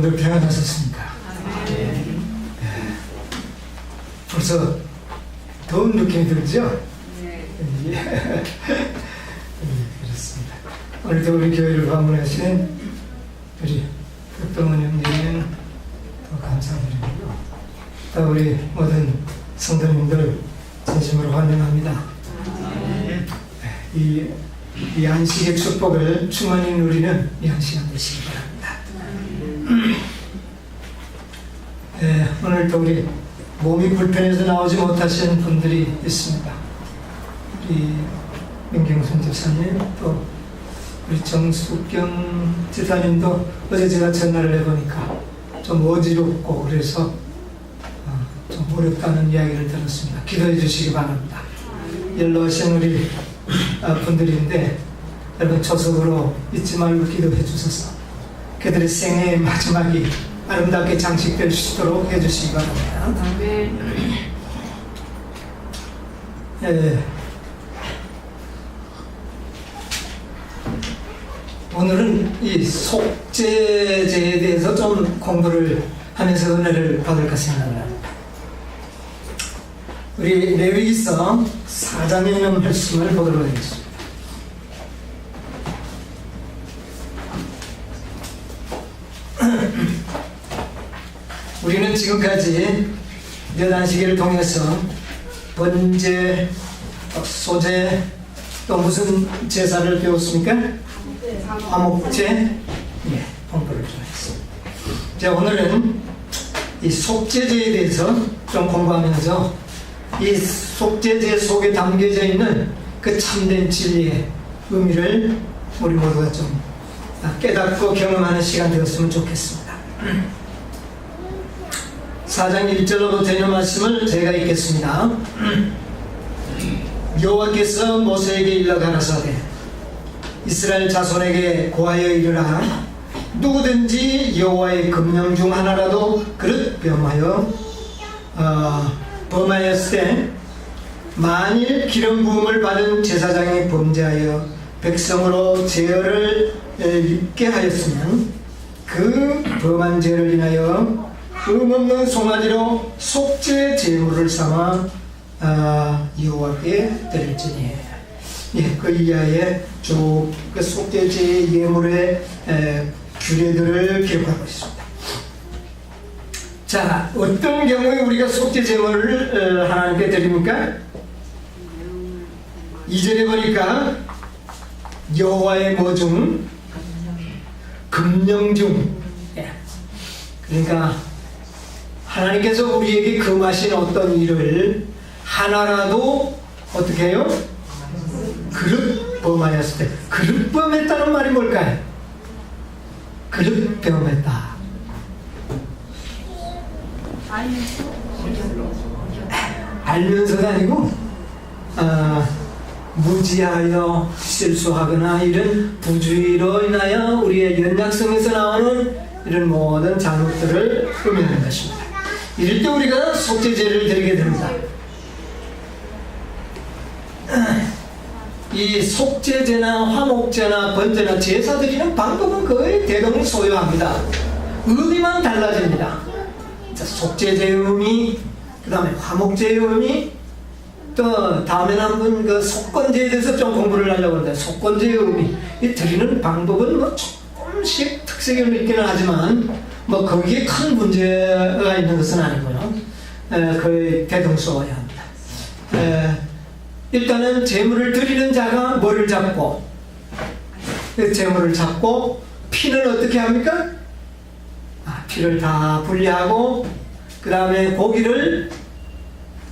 여러분들 평안하셨습니까? 벌써 더운 느낌이 들죠? 네. 그렇습니다. 오늘도 우리 교회를 방문하신 우리 흑동원 형님 더 감사드리고, 또 우리 모든 성도님들 진심으로 환영합니다. 이 안식의 축복을 충만히 누리는 이 한 시간 되시기 바랍니다. 오늘 또 우리 몸이 불편해서 나오지 못하신 분들이 있습니다. 우리 민경순 집사님, 또 우리 정숙경 집사님도 어제 제가 전화를 해보니까 좀 어지럽고 그래서 좀 어렵다는 이야기를 들었습니다. 기도해 주시기 바랍니다. 연로하신 우리 분들인데 여러분 조석으로 잊지 말고 기도해 주셔서 그들의 생애의 마지막이 아름답게 장식될 수 있도록 해주시기 바랍니다. 오늘은 이 속죄제에 대해서 좀 공부를 하면서 은혜를 받을까 생각합니다. 우리 레위기서 4장에 있는 말씀을 보도록 하겠습니다. 우리는 지금까지 몇 안식일을 통해서 번제, 소제, 또 무슨 제사를 배웠습니까? 화목제, 공부를 좀 했습니다. 자, 오늘은 이 속죄제에 대해서 좀 공부하면서 이 속죄제 속에 담겨져 있는 그 참된 진리의 의미를 우리 모두가 좀 깨닫고 경험하는 시간 되었으면 좋겠습니다. 4장 1절로부터 있는 말씀을 제가 읽겠습니다. 여호와께서 모세에게 일러 가라사대 이스라엘 자손에게 고하여 이르라. 누구든지 여호와의 금령 중 하나라도 그릇 범하였을 때 만일 기름 부음을 받은 제사장이 범죄하여 백성으로 제어를 입게 하였으면 그 범한 죄를 인하여 흠없는 송아지로 속죄 제물을 삼아 여호와께 드릴지니. 그 이하에 쭉 그 속죄제 예물의 규례들을 기록하고 있습니다. 자, 어떤 경우에 우리가 속죄 제물을 하나님께 드립니까? 2절에 보니까 여호와의 뭐 중? 금령 중. 그러니까 하나님께서 우리에게 금하신 어떤 일을 하나라도 어떻게 해요? 그릇 범하였을 때. 그릇 범했다는 말이 뭘까요? 그릇 범했다. 알면서가 아니고 무지하여 실수하거나 이런 부주의로 인하여 우리의 연약성에서 나오는 이런 모든 잘못들을 의미하는 것입니다. 이럴 때 우리가 속죄제를 드리게 됩니다. 이 속죄제나 화목제나 번제나 제사 드리는 방법은 거의 대동소요합니다. 의미만 달라집니다. 자, 속죄제의 의미, 그 다음에 화목제의 의미, 또 다음에는 한번 그 속건제에 대해서 좀 공부를 하려고 하는데, 속건제의 의미, 이 드리는 방법은 뭐 조금씩 특색을 있기는 하지만 뭐 거기에 큰 문제가 있는 것은 아니고요. 거의 대동소요합니다. 일단은 제물을 드리는 자가 뭐를 잡고, 제물을 잡고 피는 어떻게 합니까? 피를 다 분리하고 그 다음에 고기를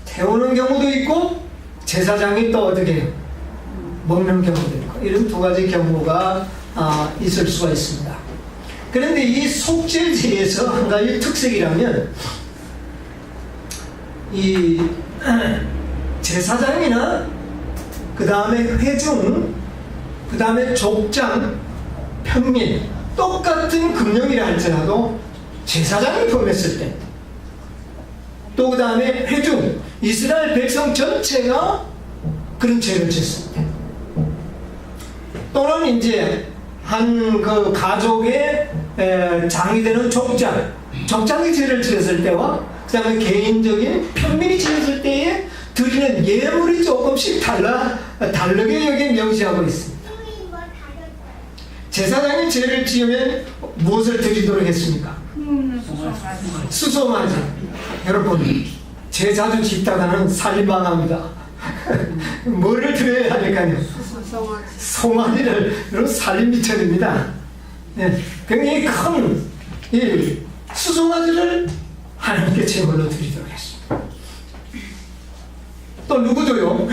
태우는 경우도 있고 제사장이 또 어떻게 해요? 먹는 경우도 있고, 이런 두 가지 경우가 있을 수가 있습니다. 그런데 이 속죄제에서 한 가지 특색이라면 이 제사장이나 그 다음에 회중, 그 다음에 족장, 평민 똑같은 금령이라 할지라도 제사장이 범했을 때, 또 그 다음에 회중, 이스라엘 백성 전체가 그런 죄를 짓을 때, 또는 이제 한 그 가족의 장이 되는 족장이 죄를 지었을 때와 그 다음에 개인적인 평민이 지었을 때에 드리는 예물이 조금씩 다르게 여기 명시하고 있습니다. 제사장이 죄를 지으면 무엇을 드리도록 했습니까? 수소맞이. 여러분, 죄 자주 짓다가는 살인망합니다. 뭐를 드려야 할까요? 송아지를 살인미천입니다. 네, 굉장히 큰 수송아지를 하나님께 제물로 드리도록 했습니다. 또 누구도요?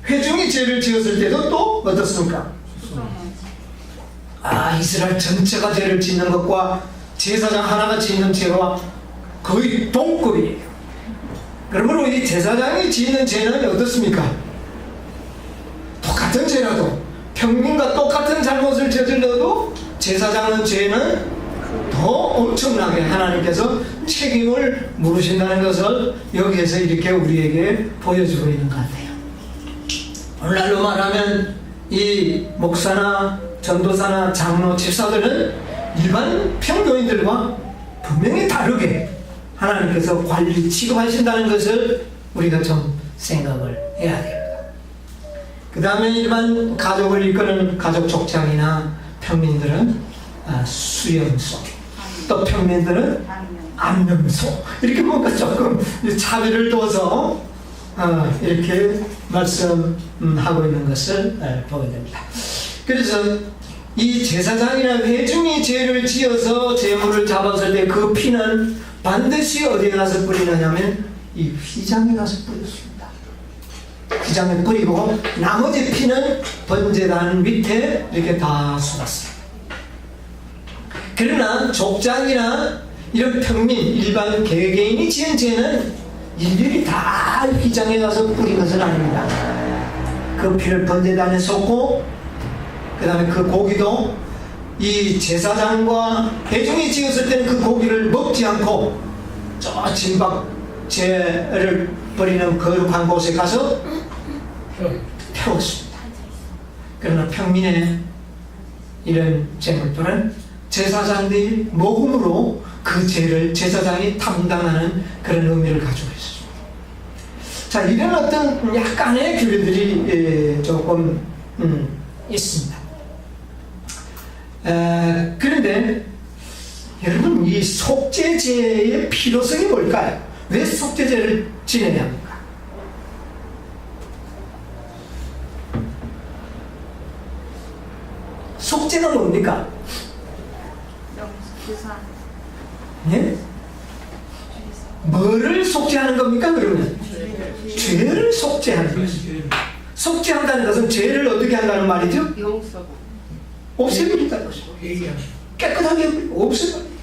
회중이 죄를 지었을 때도 또 어떻습니까? 이스라엘 전체가 죄를 짓는 것과 제사장 하나가 짓는 죄와 거의 동급이에요. 그러므로 이 제사장이 짓는 죄는 어떻습니까? 똑같은 죄라도 평민과 똑같은 잘못을 저질러도 제사장의 죄는 더 엄청나게 하나님께서 책임을 물으신다는 것을 여기에서 이렇게 우리에게 보여주고 있는 것 같아요. 오늘날로 말하면 이 목사나 전도사나 장로, 집사들은 일반 평교인들과 분명히 다르게 하나님께서 관리 취급하신다는 것을 우리가 좀 생각을 해야 됩니다. 그 다음에 일반 가족을 이끄는 가족 족장이나 평민들은 수염소, 또 평민들은 안면소, 이렇게 뭔가 조금 차별을 둬서 이렇게 말씀하고 있는 것을 보게 됩니다. 그래서 이 제사장이나 회중이 죄를 지어서 제물을 잡았을 때 그 피는 반드시 어디에 가서 뿌리느냐면 이 휘장에 가서 뿌렸습니다. 휘장에 뿌리고 나머지 피는 번제단 밑에 이렇게 다 쏟았습니다. 그러나 족장이나 이런 평민, 일반 개개인이 지은 죄는 일일이 다 휘장에 가서 뿌린 것은 아닙니다. 그 피를 번제단에 쏟고 그 다음에 그 고기도 이 제사장과 회중이 지었을 때는 그 고기를 먹지 않고 저 진박 죄를 버리는 거룩한 곳에 가서 태웠습니다. 그러나 평민의 이런 제물들은 제사장들이 모금으로 그 죄를 제사장이 담당하는 그런 의미를 가지고 있습니다. 자, 이런 어떤 약간의 규례들이 조금 있습니다. 그런데 여러분, 이 속죄제의 필요성이 뭘까요? 왜 속죄제를 지내야 합니까? 속죄가 뭡니까? 예? 뭐를 속죄하는 겁니까? 그러면 죄를 속죄하는 것이죠. 속죄한다는 것은 죄를 어떻게 한다는 말이죠? 없애버린다는 것이죠. 깨끗하게 없애버린다.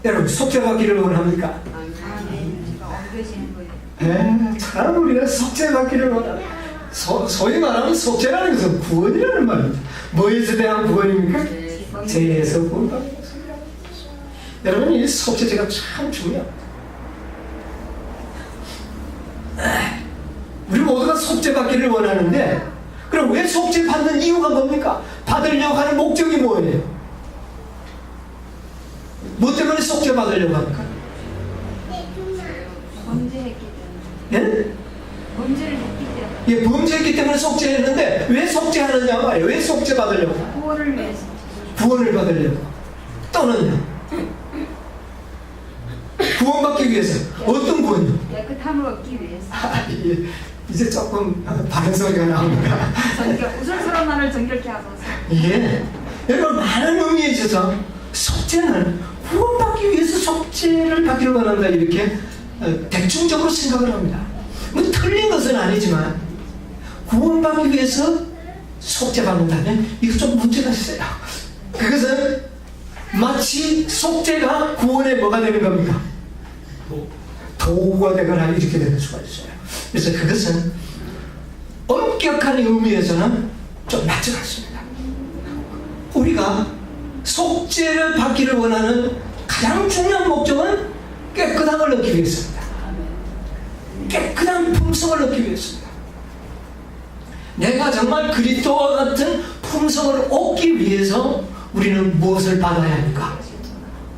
여러분, 속죄받기를 원합니까? 참 우리가 속죄받기를 원합니다. 소위 말하면 속죄라는 것은 구원이라는 말입니다. 뭐에서 대한 구원입니까? 죄에서 구원받는 것입니다. 여러분, 이 속죄제가 참 중요합니다. 우리 모두가 속죄받기를 원하는데, 그럼 왜 속죄받는 이유가 뭡니까? 받으려고 하는 목적이 뭐예요? 뭐 때문에 속죄받으려고 합니까? 범죄했기 때문에. 예? 범죄를 했기 때문에. 예, 범죄했기 때문에 속죄했는데 왜 속죄하느냐 말이에요. 왜 속죄받으려고? 구원을 위해서. 구원을 받으려고. 또는요? 구원받기 위해서. 어떤 구원이요? 깨끗함을 얻기 위해서. 이제 조금 바른 소리가 나옵니다. 우스꽝스러운 말을 정결케 하소서. 예. 여러분, 많은 의미에 있어서 속죄는 구원받기 위해서 속죄를 받기를 원한다, 이렇게 대충적으로 생각을 합니다. 뭐 틀린 것은 아니지만 구원받기 위해서 속죄받는다면 이거 좀 문제가 있어요. 그것은 마치 속죄가 구원의 뭐가 되는 겁니까? 도구가 되거나 이렇게 되는 수가 있어요. 그래서 그것은 엄격한 의미에서는 좀 맞지 않습니다. 우리가 속죄를 받기를 원하는 가장 중요한 목적은 깨끗함을 얻기 위해서입니다. 깨끗한 품성을 얻기 위해서입니다. 내가 정말 그리스도와 같은 품성을 얻기 위해서 우리는 무엇을 받아야 합니까?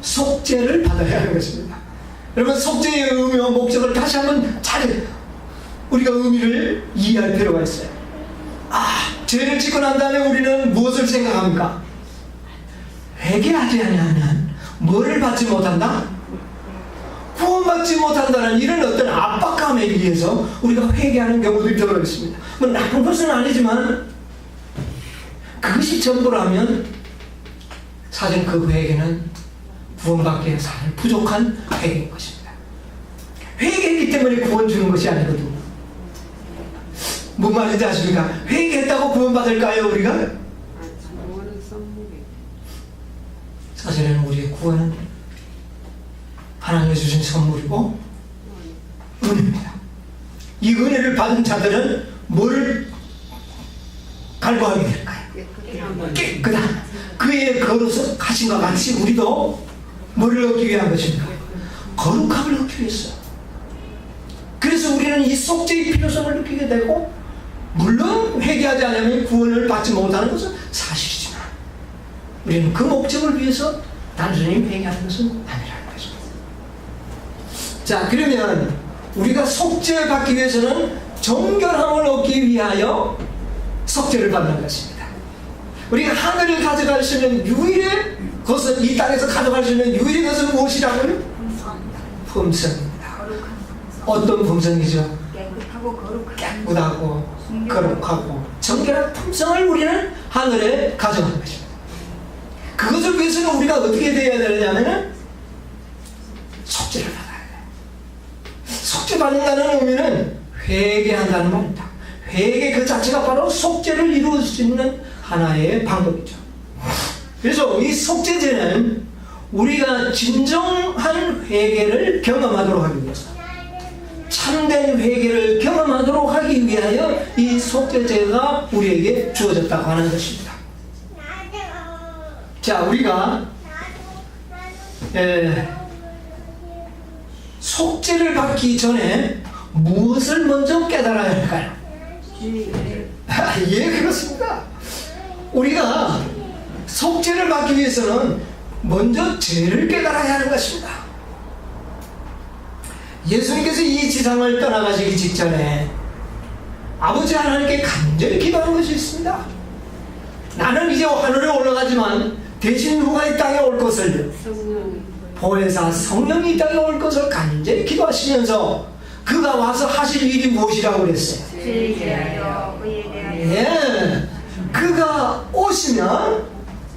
속죄를 받아야 하는 것입니다. 여러분, 속죄의 의미와 목적을 다시 한번 잘 우리가 의미를 이해할 필요가 있어요. 죄를 짓고 난 다음에 우리는 무엇을 생각합니까? 회개하지 않으면 뭐를 받지 못한다? 구원받지 못한다는 이런 어떤 압박감에 의해서 우리가 회개하는 경우들이 들어 있습니다. 뭐 나쁜 것은 아니지만 그것이 전부라면 사실 그 회개는 구원받기에 사실 부족한 회개인 것입니다. 회개했기 때문에 구원 주는 것이 아니거든요. 뭔 말인지 아십니까? 회개했다고 구원받을까요, 우리가? 사실은 우리의 구원은 하나님이 주신 선물이고 은혜입니다. 이 은혜를 받은 자들은 뭐를 갈구하게 될까요? 깨끗한 그의 거룩하신과 같이 우리도 뭐를 얻기 위한 것입니까? 거룩함을 얻기 위해서. 그래서 우리는 이 속죄의 필요성을 느끼게 되고, 물론 회개하지 않으면 구원을 받지 못하는 것은 사실이지만 우리는 그 목적을 위해서 단순히 회개하는 것은 아니라는 것입니다. 자, 그러면 우리가 속죄를 받기 위해서는 정결함을 얻기 위하여 속죄를 받는 것입니다. 우리가 하늘을 가져갈 수 있는 유일의 것은, 이 땅에서 가져갈 수 있는 유일의 것은 무엇이라고요? 품성입니다. 어떤 품성이죠? 깨끗하고 거룩하고 정결한 품성을 우리는 하늘에 가져가는 것입니다. 그것을 위해서는 우리가 어떻게 되어야 되냐면 속죄를 받아야 돼요. 속죄 받는다는 의미는 회개한다는 겁니다. 회개 그 자체가 바로 속죄를 이루어질 수 있는 하나의 방법이죠. 그래서 이 속죄제는 우리가 진정한 회개를 경험하도록 하기 위해서, 참된 회개를 경험하도록 하기 위하여 이 속죄제가 우리에게 주어졌다고 하는 것입니다. 자, 우리가 속죄를 받기 전에 무엇을 먼저 깨달아야 할까요? 예, 그렇습니다. 우리가 속죄를 받기 위해서는 먼저 죄를 깨달아야 하는 것입니다. 예수님께서 이 지상을 떠나가시기 직전에 아버지 하나님께 간절히 기도한 것이 있습니다. 나는 이제 하늘에 올라가지만 대신 누가 이 땅에 올 것을, 보혜사 성령이 이 땅에 올 것을 간절히 기도하시면서 그가 와서 하실 일이 무엇이라고 그랬어요? 죄에 대하여, 의에 대하여. 예, 그가 오시면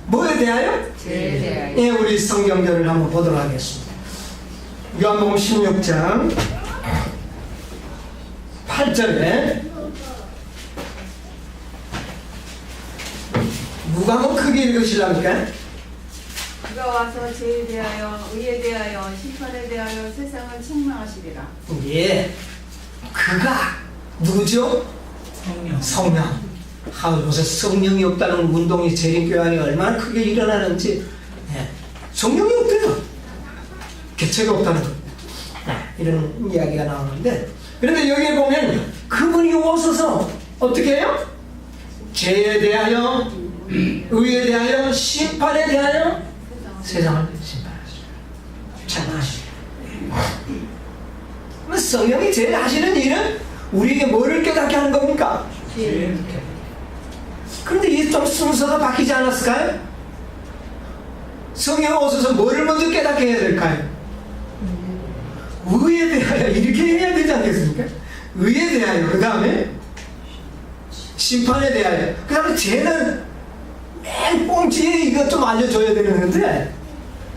뭐에 대하여? 죄에 대하여. 예, 우리 성경절을 한번 보도록 하겠습니다. 요한복음 16장 8절에 누가 한번 크게 읽으시랍니까? 그가 와서 죄에 대하여, 의에 대하여, 심판에 대하여 세상을 책망하시리라. 예, 그가 누구죠? 성령. 요새 성령이 없다는 운동이 재림교회 안에 얼마나 크게 일어나는지. 성령이 없대요. 개체가 없다는 겁니다. 이런 이야기가 나오는데, 그런데 여기에 보면 그분이 오셔서 어떻게 해요? 죄에 대하여, 의에 대하여, 심판에 대하여 세상을 심판하시죠. 참하시죠. 성령이 제일 하시는 일은 우리에게 뭐를 깨닫게 하는 겁니까? 그런데 이게 좀 순서가 바뀌지 않았을까요? 성령이 오셔서 뭐를 먼저 깨닫게 해야 될까요? 의에 대하여 이렇게 해야 되지 않겠습니까? 의에 대하여, 그 다음에 심판에 대하여, 그 다음에 죄는 맨 꽁치에 이거 좀 알려줘야 되는데,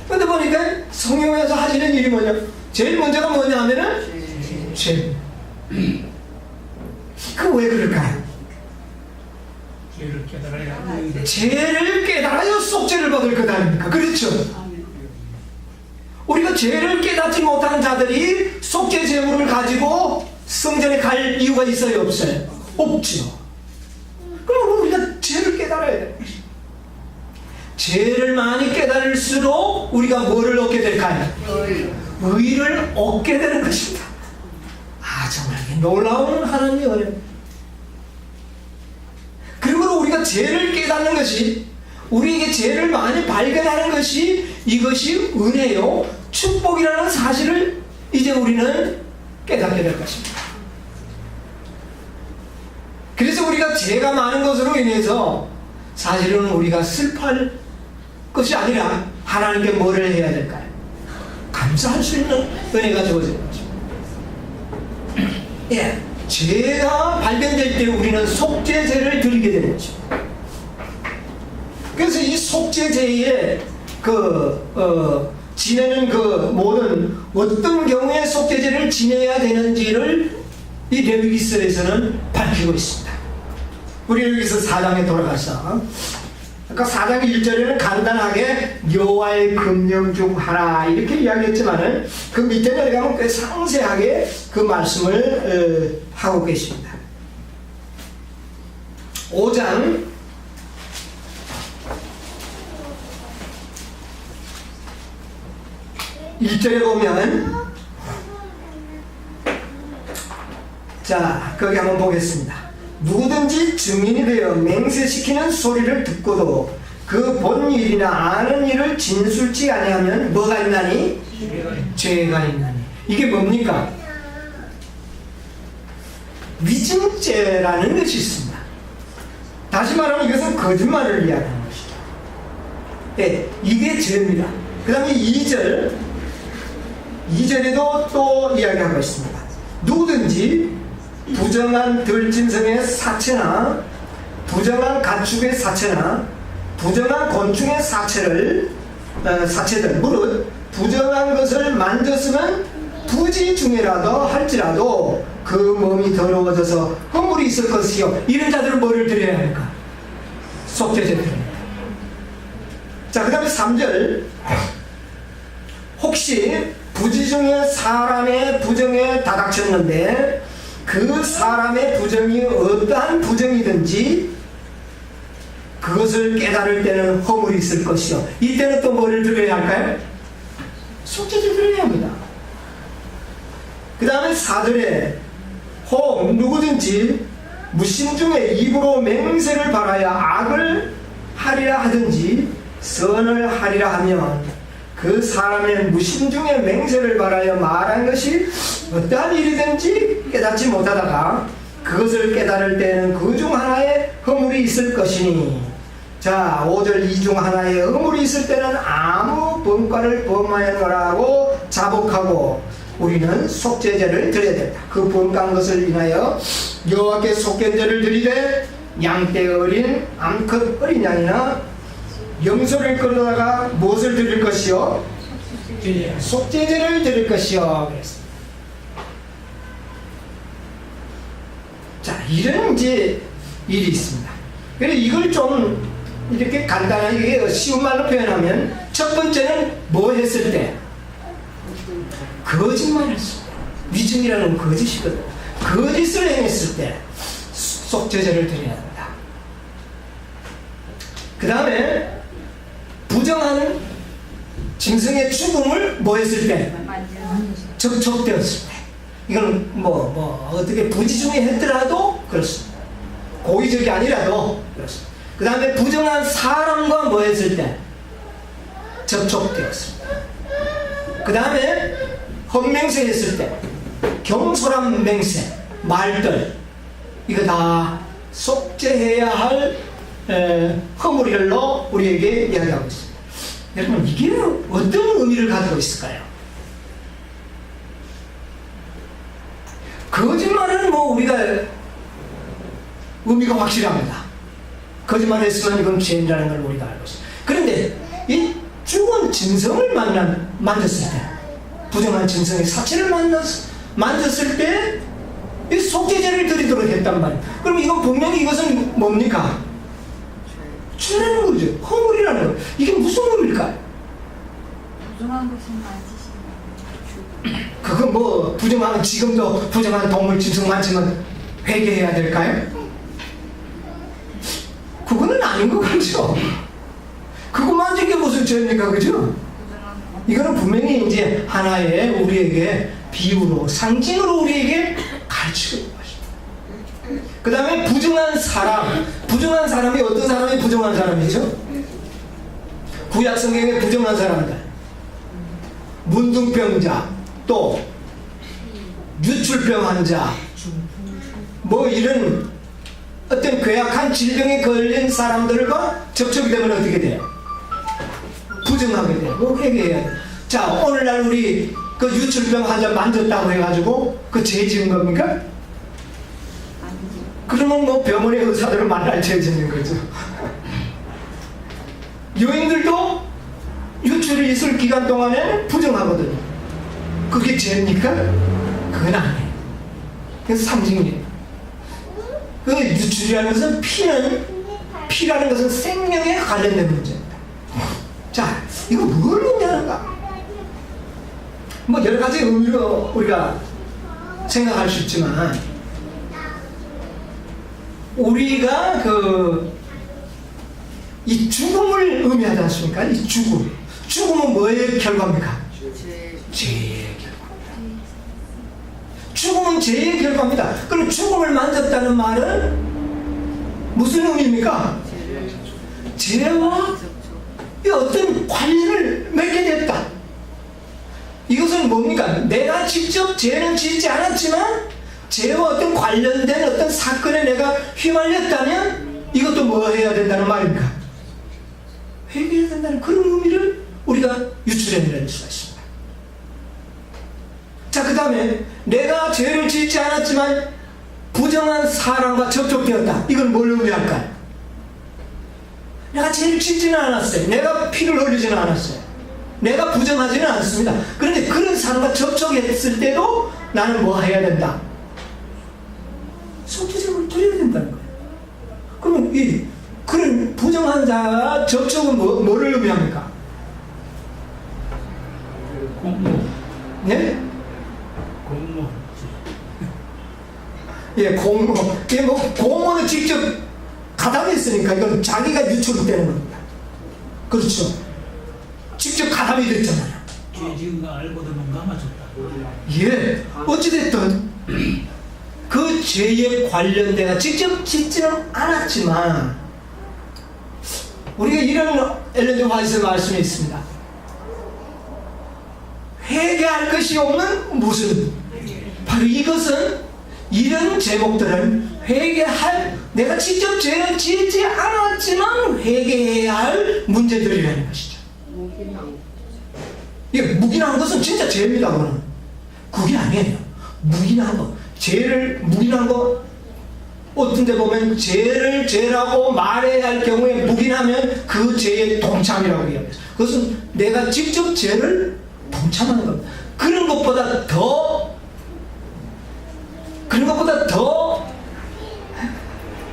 근데 보니까 성령에서 하시는 일이 뭐냐? 제일 먼저가 뭐냐 하면은 죄. 그 왜 그럴까요? 죄를 깨달아야 속죄를 받을 것 아닙니까? 그렇죠? 우리가 죄를 깨닫지 못하는 자들이 속죄 제물을 가지고 성전에 갈 이유가 있어요, 없어요? 없죠. 그럼 우리가 죄를 깨달아야 돼요. 죄를 많이 깨달을수록 우리가 뭐를 얻게 될까요? 의를 얻게 되는 것입니다. 정말 놀라운 하나님의 은혜입니다. 그리고 우리가 죄를 깨닫는 것이, 우리에게 죄를 많이 발견하는 것이 이것이 은혜요 축복이라는 사실을 이제 우리는 깨닫게 될 것입니다. 그래서 우리가 죄가 많은 것으로 인해서 사실은 우리가 슬퍼할 것이 아니라 하나님께 뭐를 해야 될까요? 감사할 수 있는 은혜가 주어지는 것입니다. 예, 죄가 발견될 때 우리는 속죄제를 드리게 되는 것입니다. 그래서 이 속죄제에 지내는 모든 어떤 경우에 속죄제를 지내야 되는지를 이 레위기서에서는 밝히고 있습니다. 우리 여기서 4장에 돌아가서, 아까 4장 1절에는 간단하게 여호와의 금령 중 하나 이렇게 이야기했지만은 그 밑에 내려가면 꽤 상세하게 그 말씀을 하고 계십니다. 5장 1절에 보면, 자, 거기 한번 보겠습니다. 누구든지 증인이 되어 맹세시키는 소리를 듣고도 그 본 일이나 아는 일을 진술치 아니하면 뭐가 있나니? 죄가 있나니. 이게 뭡니까? 위증죄라는 것이 있습니다. 다시 말하면 이것은 거짓말을 이야기하는 것이죠. 네, 이게 죄입니다. 그 다음에 2절에도 또 이야기하고 있습니다. 누구든지 부정한 들짐승의 사체나 부정한 가축의 사체나 부정한 곤충의 사체들 무릇 부정한 것을 만졌으면 부지 중에라도 할지라도 그 몸이 더러워져서 허물이 있을 것이요. 이런 자들은 뭐를 드려야 합니까? 속죄제를 드립니다. 자, 그 다음에 3절, 혹시 부지 중에 사람의 부정에 다닥쳤는데 그 사람의 부정이 어떠한 부정이든지 그것을 깨달을 때는 허물이 있을 것이요. 이때는 또 뭐를 드려야 할까요? 속죄제를 드려야 합니다. 그 다음에 4절에 혹 누구든지 무신 중에 입으로 맹세를 바라야 악을 하리라 하든지 선을 하리라 하면 그 사람의 무신 중에 맹세를 바라여 말한 것이 어떠한 일이든지 깨닫지 못하다가 그것을 깨달을 때는 그 중 하나에 허물이 있을 것이니, 자 5절 이 중 하나에 허물이 있을 때는 아무 범과를 범하였노라고 자복하고 우리는 속죄제를 드려야 된다. 그 범과한 것을 인하여 여호와께 속죄제를 드리되 양떼 어린 암컷 어린 양이나 염소를 끌어다가 무엇을 드릴 것이요? 속죄제를 드릴 것이요. 그랬습니다. 자, 이런 이제 일이 있습니다. 그래서 이걸 좀 이렇게 간단하게 쉬운 말로 표현하면, 첫 번째는 뭐 했을 때? 거짓말을 했을 때. 위증이라는 건 거짓이거든. 거짓을 행했을 때 속죄제를 드려야 합니다. 그 다음에 부정한 짐승의 죽음을 뭐 했을 때? 접촉되었을 때. 이건 어떻게 부지 중에 했더라도 그렇습니다. 고의적이 아니라도 그렇습니다. 그 다음에 부정한 사람과 뭐 했을 때? 접촉되었습니다. 그 다음에 헛맹세 했을 때, 경솔한 맹세, 말들, 이거 다 속죄해야 할 허물일로 우리에게 이야기하고 있습니다. 여러분, 이게 어떤 의미를 가지고 있을까요? 거짓말은 우리가 의미가 확실합니다. 거짓말 했으면 이건 죄인이라는 걸 우리가 알고 있습니다. 그런데 이 죽은 짐승을 만졌을 때, 부정한 짐승의 사체를 만졌을 때 이 속죄제를 드리도록 했단 말이에요. 그럼 이건 분명히 이것은 뭡니까? 죄라는 거죠. 허물이라는 거. 이게 무슨 의미일까요? 부정한 것을 만지시면 그건 부정한, 지금도 부정한 동물 짐승 만지면 회개해야 될까요? 그거는 아닌 것 같죠. 그거 만진 게 무슨 죄입니까? 그죠? 이거는 분명히 이제 하나의 우리에게 비유로, 상징으로 우리에게 가르치고 있는 것입니다. 그 다음에 부정한 사람, 부정한 사람이 어떤 사람이 부정한 사람이죠? 구약 성경에 부정한 사람들, 문둥병자, 또 유출병 환자, 뭐 이런 어떤 괴악한 질병에 걸린 사람들과 접촉이 되면 어떻게 돼요? 부정하게 돼요. 뭐 회개해야 돼요. 자, 오늘날 우리 그 유출병 환자 만졌다고 해가지고 그 죄 지은 겁니까? 그러면 뭐 병원의 의사들을 만날 죄 짓는 거죠. 여인들도 유출이 있을 기간 동안에 부정하거든요. 그게 죄입니까? 그건 아니에요. 그래서 상징이에요. 그 유출이라는 것은 피라는 것은 생명에 관련된 문제입니다. 자, 이거 뭘 의미하는가? 뭐 여러 가지 의미로 우리가 생각할 수 있지만, 우리가 이 죽음을 의미하지 않습니까? 이 죽음은 뭐의 결과입니까? 죄의 결과입니다. 죽음은 죄의 결과입니다. 그럼 죽음을 만졌다는 말은 무슨 의미입니까? 죄와 어떤 관련을 맺게 됐다. 이것은 뭡니까? 내가 직접 죄는 짓지 않았지만 죄와 어떤 관련된 어떤 사건에 내가 휘말렸다면 이것도 뭐 해야 된다는 말입니까? 회개해야 된다는 그런 의미를 우리가 유출해낼 수가 있습니다. 자, 그 다음에 내가 죄를 짓지 않았지만 부정한 사람과 접촉되었다. 이건 뭘 의미할까요? 내가 죄를 짓지는 않았어요. 내가 피를 흘리지는 않았어요. 내가 부정하지는 않습니다. 그런데 그런 사람과 접촉했을 때도 나는 뭐 해야 된다? 속죄제물을 드려야 된다는 거예요. 그러면 그런 부정한 자와 접촉은 뭐를 의미합니까? 공모. 네? 공모. 예, 공모. 예, 뭐 공모는 직접 가담했으니까 이건 자기가 유출되는 겁니다. 그렇죠. 직접 가담이 됐잖아요. 죄 지은 거 알고도 눈 감아줬다. 예, 어찌됐든 그 죄에 관련돼가 직접 짓지는 않았지만 우리가 이런 엘렌 화이트 말씀이 있습니다. 회개할 것이 없는 무슨, 바로 이것은 이런 제목들은 내가 직접 죄를 짓지 않았지만 회개해야 할 문제들이라는 것이죠. 묵인한 것은 진짜 죄입니다. 그게 아니에요. 묵인한 거, 묵인한 거, 어떤 데 보면 죄를 죄라고 말해야 할 경우에 묵인하면 그 죄의 동참이라고 얘기합니다. 그것은 내가 직접 죄를 동참하는 겁니다. 그런 것보다 더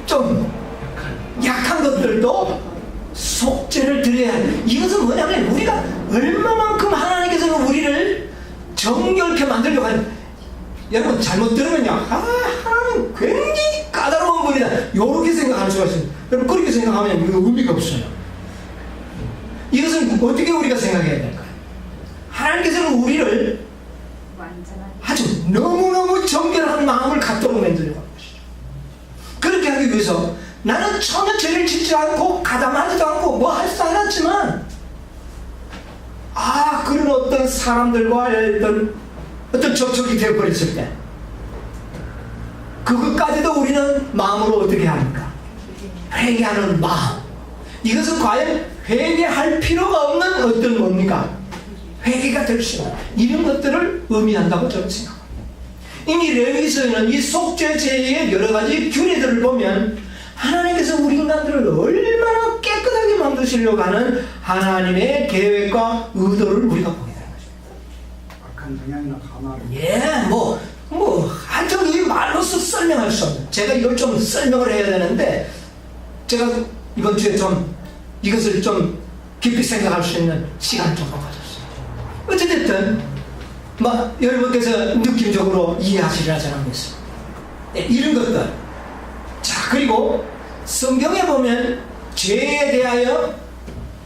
좀 약한 것들도 속죄를 드려야 해요. 이것은 뭐냐면 우리가 얼마만큼 하나님께서는 우리를 정결케 만들려고 하는, 여러분 잘못 들으면요, 하나님 굉장히 까다로운 분이다, 이렇게 생각할 수가 있어요. 여러분 그렇게 생각하면 이거 의미가 없어요. 이것은 어떻게 우리가 생각해야 될까요? 하나님께서는 우리를 아주 너무너무 정결한 마음을 갖도록 만들려고 하는 것이죠. 그렇게 하기 위해서 나는 전혀 죄를 짓지 않고 가담하지도 않고 뭐 하지도 않았지만 그런 어떤 사람들과 어떤 접촉이 되어버렸을 때 그것까지도 우리는 마음으로 어떻게 합니까? 회개하는 마음. 이것은 과연 회개할 필요가 없는 어떤 뭡니까? 회개가 될 수 있는 이런 것들을 의미한다고 저는 생각합니다. 이미 레위기서에는 이 속죄제의 여러 가지 규례들을 보면 하나님께서 우리 인간들을 얼마나 깨끗하게 만드시려고 하는 하나님의 계획과 의도를 우리가 보게 되는 것입니다. 악한 성향이나 가마를 하여튼 이 말로서 설명할 수 없는, 제가 이걸 좀 설명을 해야 되는데 제가 이번 주에 좀 이것을 좀 깊이 생각할 수 있는 시간을 좀 가졌어요. 어찌됐든 여러분께서 느낌적으로 이해하시리라 저는 믿습니다. 네, 이런 것들. 자, 그리고 성경에 보면 죄에 대하여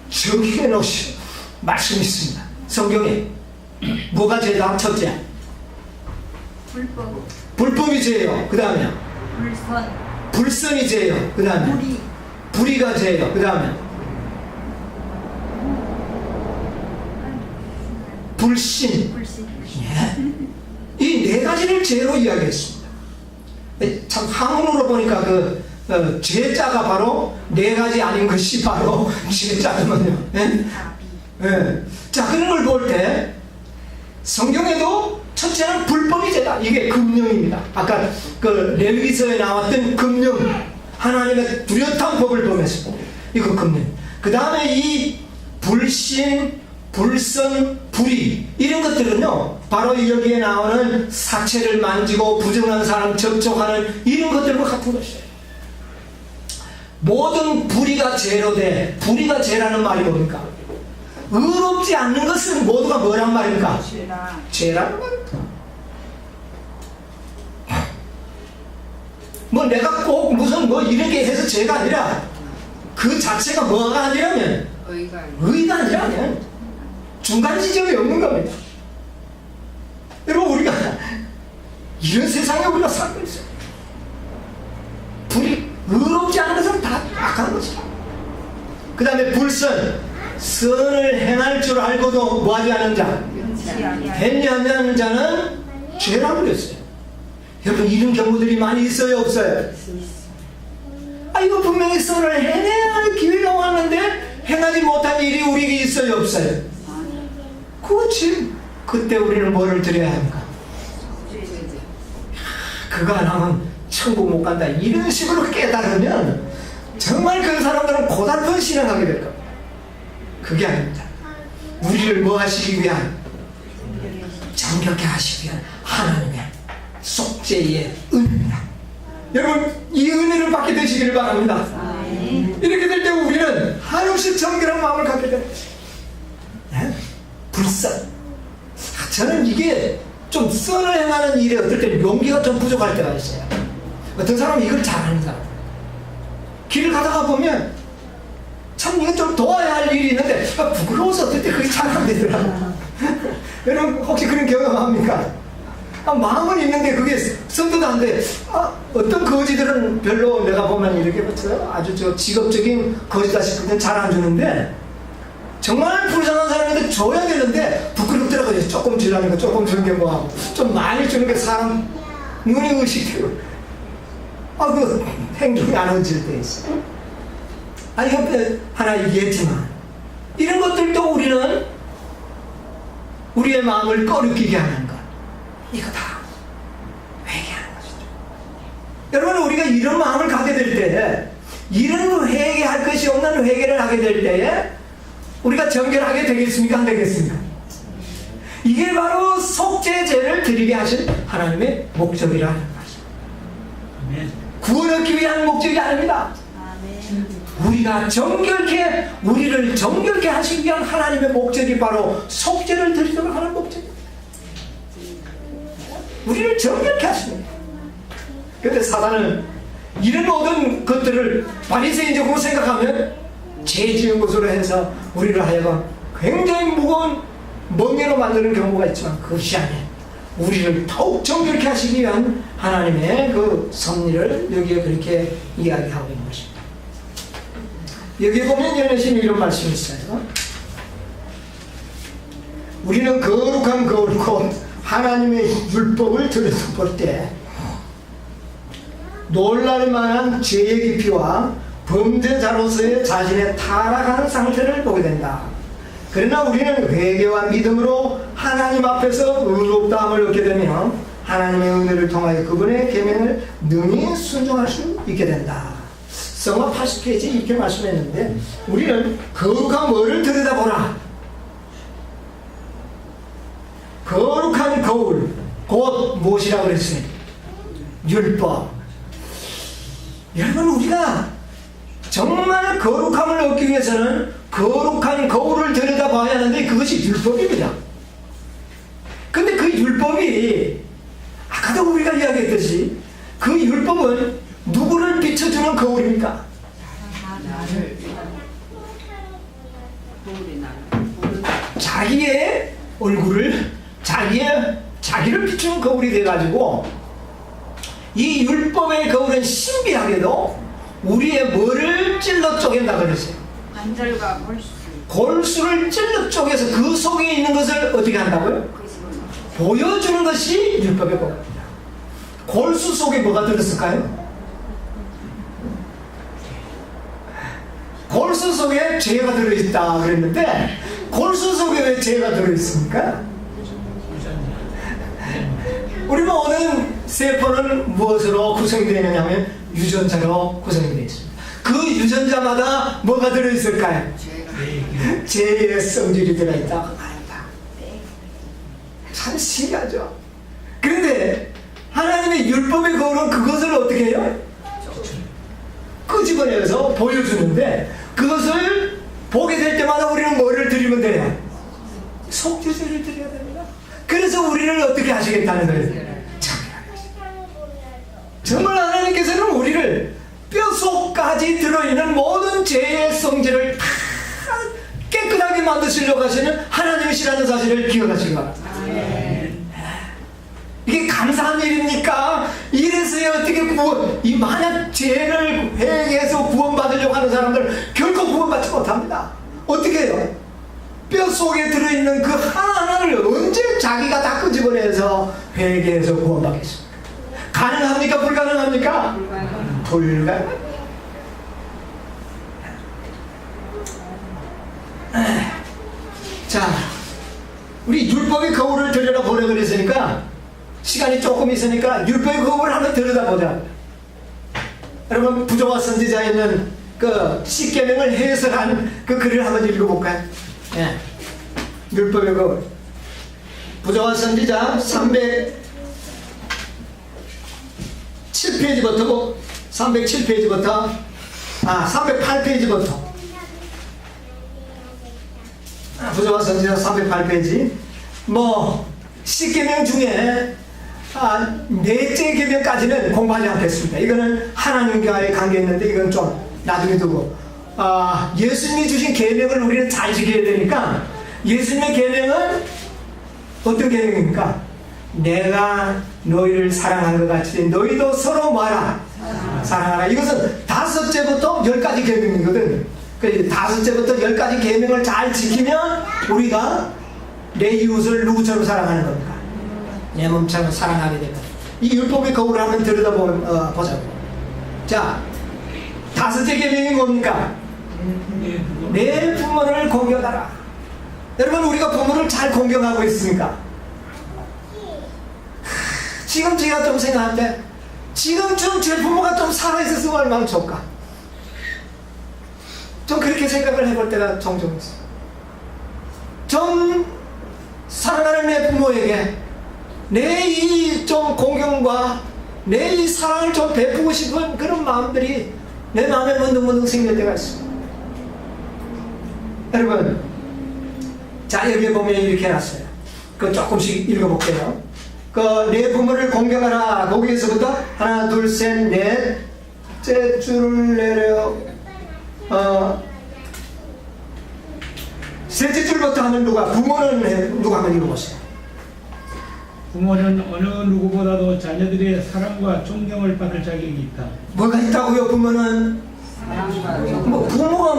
정의해 놓으신 말씀이 있습니다. 성경에 뭐가 죄다? 첫째, 불법이 죄예요. 그 다음에 불선이 죄예요. 그 다음에 불의가 죄예요. 그 다음에 불신. 이 네 가지를 죄로 이야기했습니다. 참 한문으로 보니까 죄자가 바로 네 가지 아닌 것이 바로 죄자거든요. 예? 예. 자, 그런 걸 볼 때 성경에도 첫째는 불법이 죄다. 이게 금령입니다. 아까 그 레위기서에 나왔던 금령, 하나님의 뚜렷한 법을 보면서 이거 금령. 그 다음에 이 불신, 불선, 불의 이런 것들은요 바로 여기에 나오는 사체를 만지고 부정한 사람 접촉하는 이런 것들과 같은 것이에요. 모든 불의가 죄로 돼. 불의가 죄라는 말이 뭡니까? 의롭지 않는 것은 모두가 뭐란 말입니까? 죄라는 말입니다. 뭐 내가 꼭 무슨 뭐 이렇게 해서 죄가 아니라 그 자체가 뭐가 아니라면 의가 아니라면 중간 지점이 없는 겁니다. 여러분, 우리가 이런 세상에 우리가 살고 있어요. 불이 의롭지 않은 것은 다 악한 것이다. 그 다음에 불선, 선을 행할 줄 알고도 뭐하지 않은 자, 행하지 않는 자는 죄라고 그랬어요. 여러분, 이런 경우들이 많이 있어요, 없어요? 이거 분명히 선을 행해야 할 기회가 왔는데 행하지 못한 일이 우리에게 있어요, 없어요? 그렇지. 그때 우리는 뭐를 드려야 합니까? 그거 안 하면 천국 못 간다. 이런 식으로 깨달으면 정말 그 사람들은 고달픈 신앙하게 될 겁니다. 그게 아닙니다. 우리를 뭐 하시기 위한? 정결케 하시기 위한 하나님의 속죄의 은혜입니다. 여러분, 이 은혜를 받게 되시기를 바랍니다. 이렇게 될 때 우리는 한없이 정결한 마음을 갖게 됩니다. 네? 불선. 저는 이게 좀 선을 행하는 일에 어떨 때 용기가 좀 부족할 때가 있어요. 어떤 사람은 이걸 잘하는 사람. 길을 가다가 보면 참 이건 좀 도와야 할 일이 있는데 부끄러워서 어떨 때 그게 잘 안 되더라고요. 여러분, 혹시 그런 경험합니까? 마음은 있는데 그게 선도도 안 돼. 어떤 거지들은 별로 내가 보면 이렇게 아주 저 직업적인 거지다 싶거든. 잘 안 주는데 정말 불쌍한 사람인데 줘야 되는데 부끄럽더라고요. 조금 주려는 거, 조금 주는 게 뭐하고 좀 많이 주는 게 사람 눈이 의식되고 그 행동이 안 얹을 때 있어요. 이거 하나 얘기했지만 이런 것들도 우리는 우리의 마음을 꺼리게 하는 것, 이거 다 회개하는 것이죠. 여러분, 우리가 이런 마음을 갖게 될 때, 이런 회개할 것이 없는 회개를 하게 될 때에 우리가 정결하게 되겠습니까? 안 되겠습니까? 이게 바로 속죄제를 드리게 하신 하나님의 목적이라는 것입니다. 구원 얻기 위한 목적이 아닙니다. 우리가 정결케, 우리를 정결케 하시기 위한 하나님의 목적이 바로 속죄를 드리도록 하는 목적입니다. 우리를 정결케 하십니다. 그런데 사단은 이런 모든 것들을 바리새인적으로 생각하면 죄 지은 것으로 해서 우리를 하여금 굉장히 무거운 멍에로 만드는 경우가 있지만 그것이 아니에요. 우리를 더욱 정결케 하시기 위한 하나님의 그 섭리를 여기에 그렇게 이야기하고 있는 것입니다. 여기에 보면 연애신 이런 말씀이 있어요. 우리는 거룩한 거울 곧 하나님의 율법을 들여다볼 때 놀랄만한 죄의 깊이와 범죄자로서의 자신의 타락하는 상태를 보게 된다. 그러나 우리는 회개와 믿음으로 하나님 앞에서 의롭다함을 얻게 되면 하나님의 은혜를 통하여 그분의 계명을 능히 순종할 수 있게 된다. 성화 80페이지 이렇게 말씀했는데 우리는 거룩한 뭐를 들여다보라. 거룩한 거울 곧 무엇이라고 그랬습니까? 율법. 여러분, 우리가 정말 거룩함을 얻기 위해서는 거룩한 거울을 들여다봐야 하는데 그것이 율법입니다. 근데 그 율법이 아까도 우리가 이야기했듯이 그 율법은 누구를 비춰주는 거울입니까? 자기의 얼굴을 자기를 비추는 거울이 돼가지고 이 율법의 거울은 신비하게도 우리의 뭐를 찔러 쪼갠다 그랬어요? 관절과 골수. 골수를 찔러 쪼개서 그 속에 있는 것을 어떻게 한다고요? 보여주는 것이 율법의 법입니다. 골수 속에 뭐가 들었을까요? 골수 속에 죄가 들어있다 그랬는데 골수 속에 왜 죄가 들어있습니까? 우리 모든 세포는 무엇으로 구성이 되어 있느냐면 유전자로 구성이 되어 있습니다. 그 유전자마다 뭐가 들어있을까요? 죄의 성질이 들어있다고 말한다. 참 신기하죠. 그런데 하나님의 율법의 거울은 그것을 어떻게 해요? 끄집어내서 보여주는데 그것을 보게 될 때마다 우리는 뭐를 드리면 돼요? 속죄제를 드려야 됩니다. 그래서 우리를 어떻게 하시겠다는 거예요? 정말 하나님께서는 우리를 뼛속까지 들어있는 모든 죄의 성질을 다 깨끗하게 만드시려고 하시는 하나님이시라는 사실을 기억하시기 바랍니다. 이게 감사한 일입니까? 이래서야 어떻게 이 만약 죄를 회개해서 구원받으려고 하는 사람들 결코 구원받지 못합니다. 어떻게 해요? 뼛속에 들어있는 그 하나하나를 언제 자기가 다 끄집어내서 회개해서 구원받겠습니까? 가능합니까? 불가능합니까? 불가능. 자, 우리 율법의 거울을 들여다 보려 그랬으니까 시간이 조금 있으니까 율법의 거울을 한번 들여다보자. 여러분 부조와 선지자에 있는 그 십계명을 해석한 그 글을 한번 읽어볼까요? 예. 율법의 거울. 부조와 선지자 307페이지부터 307페이지부터 308페이지부터 부조와 선지자 308페이지 십계명 중에 넷째 계명까지는 공부하지 않겠습니다. 이거는 하나님과의 관계 있는데 이건 좀 나중에 두고 예수님이 주신 계명을 우리는 잘 지켜야 되니까 예수님의 계명은 어떤 계명입니까? 내가 너희를 사랑한 것 같이 너희도 서로 뭐하라? 사랑하라. 이것은 5제부터 10가지 계명이거든. 그 5제부터 10가지 계명을 잘 지키면 우리가 내 이웃을 누구처럼 사랑하는 겁니까? 내 몸처럼 사랑하게 됩니다. 이 율법의 거울을 한번 들여다보자고. 자, 5째 계명이 뭡니까? 내 부모를 공경하라. 여러분 우리가 부모를 잘 공경하고 있습니까? 지금 제가 좀 생각하는데 지금쯤 제 부모가 좀 살아있었으면 얼마나 좋을까? 좀 그렇게 생각을 해볼 때가 종종 있어요. 좀 사랑하는 내 부모에게 내 이 좀 공경과 내 이 사랑을 좀 베푸고 싶은 그런 마음들이 내 마음에 문득문득 생길 때가 있습니다. 여러분, 자 여기에 보면 이렇게 해놨어요. 그 조금씩 읽어볼게요. 그 내 부모를 공경하라. 거기에서부터 하나 둘 셋 넷째 줄을 내려 셋째 줄부터 하면 누가? 부모는 누가 한번 읽어보세요. 부모는 어느 누구보다도 자녀들의 사랑과 존경을 받을 자격이 있다. 뭐가 있다고요? 부모는 부모가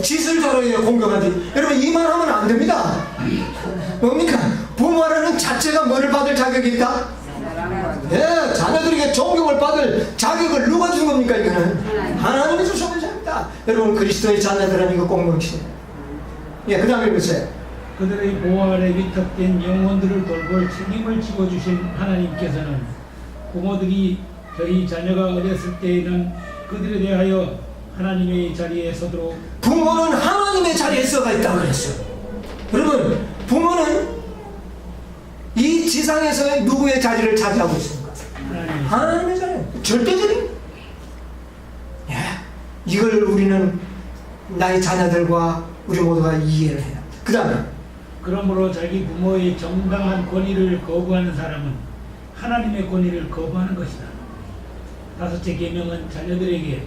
짓을 저러게 공경하지. 여러분 이 말 하면 안 됩니다. 뭡니까? 부모라는 자체가 뭐를 받을 자격이 있다? 예, 자녀들에게 존경을 받을 자격을 누가 준 겁니까? 이거는 하나님이 주신 것입니다. 여러분 그리스도의 자녀들은 이거 꼭 명심해요. 예, 그 다음에 보세요. 그들의 보호 아래 위탁된 영혼들을 돌볼 책임을 지고주신 하나님께서는 부모들이 저희 자녀가 어렸을 때에는 그들에 대하여 하나님의 자리에 서도록 부모는 하나님의 자리에 서가 있다고 그랬어요. 여러분 부모는 이 지상에서의 누구의 자리를 차지하고 있습니까? 하나님의 자리. 절대적인. 예, 이걸 우리는 나의 자녀들과 우리 모두가 이해를 해야 합니다. 그 다음에 그러므로 자기 부모의 정당한 권위를 거부하는 사람은 하나님의 권위를 거부하는 것이다. 5째 계명은 자녀들에게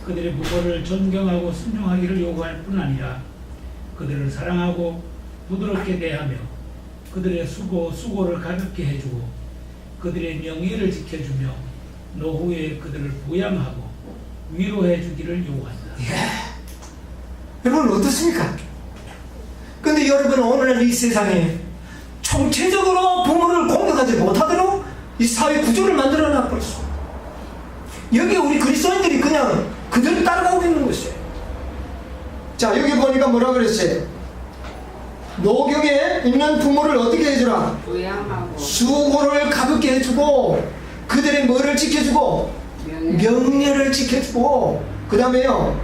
그들의 부모를 존경하고 순종하기를 요구할 뿐 아니라 그들을 사랑하고 부드럽게 대하며 그들의 수고를 가볍게 해주고 그들의 명예를 지켜주며 노후에 그들을 부양하고 위로해 주기를 요구한다. 여러분 어떻습니까? 근데 여러분 오늘날 이 세상에 총체적으로 부모를 공격하지 못하도록 이 사회 구조를 만들어 놔버렸어. 여기 우리 그리스도인들이 그냥 그들 따라가고 있는 것이에요. 자, 여기 보니까 뭐라 그랬어요? 노경에 있는 부모를 어떻게 해주라? 부양하고 수고를 가볍게 해주고 그들의 뭐를 지켜주고 명예를 지켜주고 그 다음에요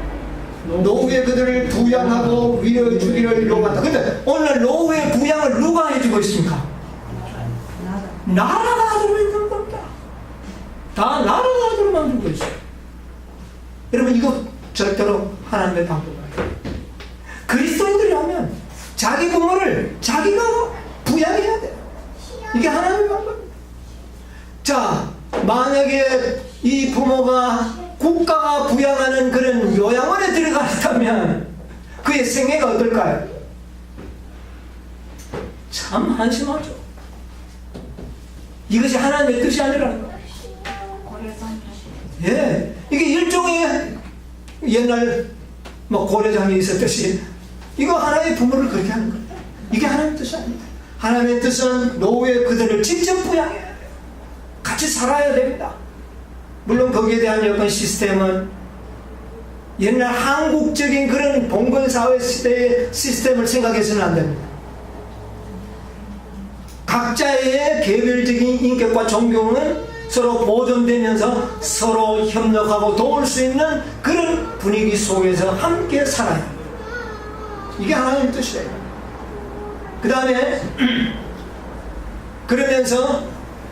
노후에 그들을 부양하고 위로해 주기를 요구한다. 근데 오늘 노후의 부양을 누가 해주고 있습니까? 나라가 하도록 있는 겁니다. 다 나라가 하도록 만들고 있어요. 여러분 이거 절대로 하나님의 방법 아니에요. 그리스도인들이라면 자기 부모를 자기가 부양해야 돼요. 이게 하나님의 방법입니다. 자, 만약에 이 부모가 국가가 부양하는 그런 요양원에 들어갔다면 그의 생애가 어떨까요? 참 한심하죠. 이것이 하나님의 뜻이 아니라는 거예요. 예, 이게 일종의 옛날 뭐 고려장에 있었듯이 이거 하나의 부모를 그렇게 하는 거예요. 이게 하나님의 뜻이 아닙니다. 하나님의 뜻은 노후에 그들을 직접 부양해야 돼요. 같이 살아야 됩니다. 물론 거기에 대한 여건 시스템은 옛날 한국적인 그런 봉건사회 시대의 시스템을 생각해서는 안 됩니다. 각자의 개별적인 인격과 존경은 서로 보존되면서 서로 협력하고 도울 수 있는 그런 분위기 속에서 함께 살아요. 이게 하나님의 뜻이에요. 그 다음에 그러면서